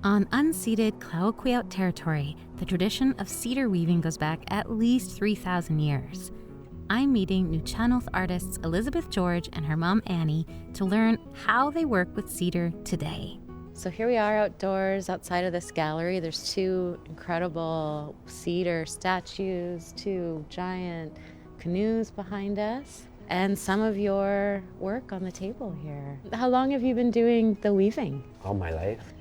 On unceded Clayoquot territory, the tradition of cedar weaving goes back at least 3,000 years. I'm meeting Nuu-chah-nulth artists Elizabeth George and her mom Annie to learn how they work with cedar today. So here we are outdoors outside of this gallery. There's two incredible cedar statues, two giant canoes behind us, and some of your work on the table here. How long have you been doing the weaving? All my life.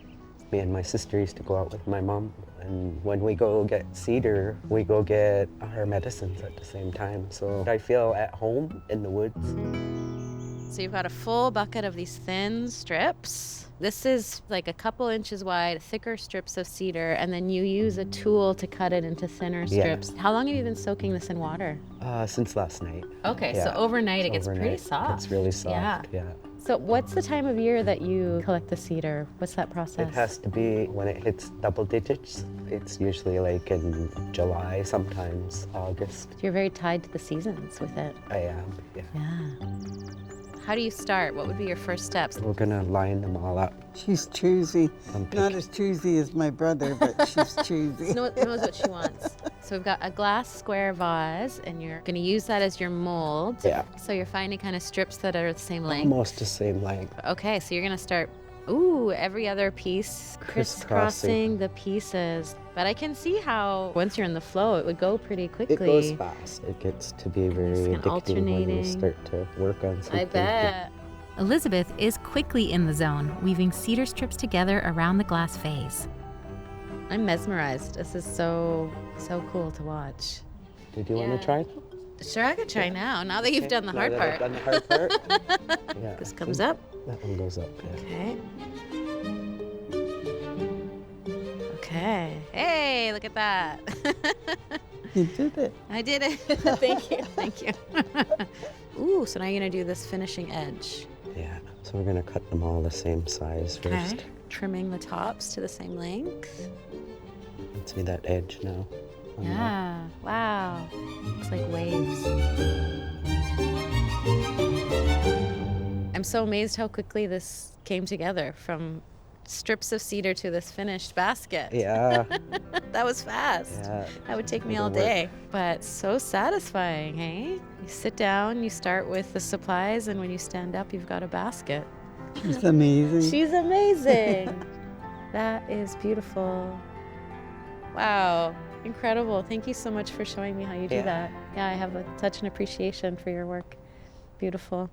Me and my sister used to go out with my mom, and when we go get cedar, we go get our medicines at the same time. So I feel at home in the woods. So you've got a full bucket of these thin strips. This is like a couple inches wide, thicker strips of cedar, and then you use a tool to cut it into thinner strips. How long have you been soaking this in water? Since last night. Okay, so overnight it gets pretty soft. It's really soft, yeah. So what's the time of year that you collect the cedar? What's that process? It has to be when it hits double digits. It's usually like in July, sometimes August. You're very tied to the seasons with it. I am, yeah. How do you start? What would be your first steps? We're gonna line them all up. She's choosy. Not as choosy as my brother, but she's choosy. Knows what she wants. So we've got a glass square vase, and you're gonna use that as your mold. Yeah. So you're finding kind of strips that are the same length? Almost the same length. Okay, so you're gonna start, every other piece, crisscrossing the pieces. But I can see how once you're in the flow, it would go pretty quickly. It goes fast. It gets to be very addictive when you start to work on something. I bet. Elizabeth is quickly in the zone, weaving cedar strips together around the glass vase. I'm mesmerized. This is so cool to watch. Did you want to try it? Sure, I could try now that you've done the hard part. I've done the hard part. Yeah. This comes up. That one goes up, yeah. Okay. Okay. Hey, look at that. You did it. I did it. Thank you. Ooh, so now you're gonna do this finishing edge. Yeah, so we're gonna cut them all the same size first. Okay. Trimming the tops to the same length. Let's see that edge now. Yeah, wow. Looks like waves. I'm so amazed how quickly this came together from strips of cedar to this finished basket. Yeah. That was fast. Yeah. That would take me all day. But so satisfying, hey? You sit down, you start with the supplies, and when you stand up, you've got a basket. She's amazing. She's amazing. That is beautiful. Wow, incredible. Thank you so much for showing me how you do that. Yeah, I have such an appreciation for your work. Beautiful.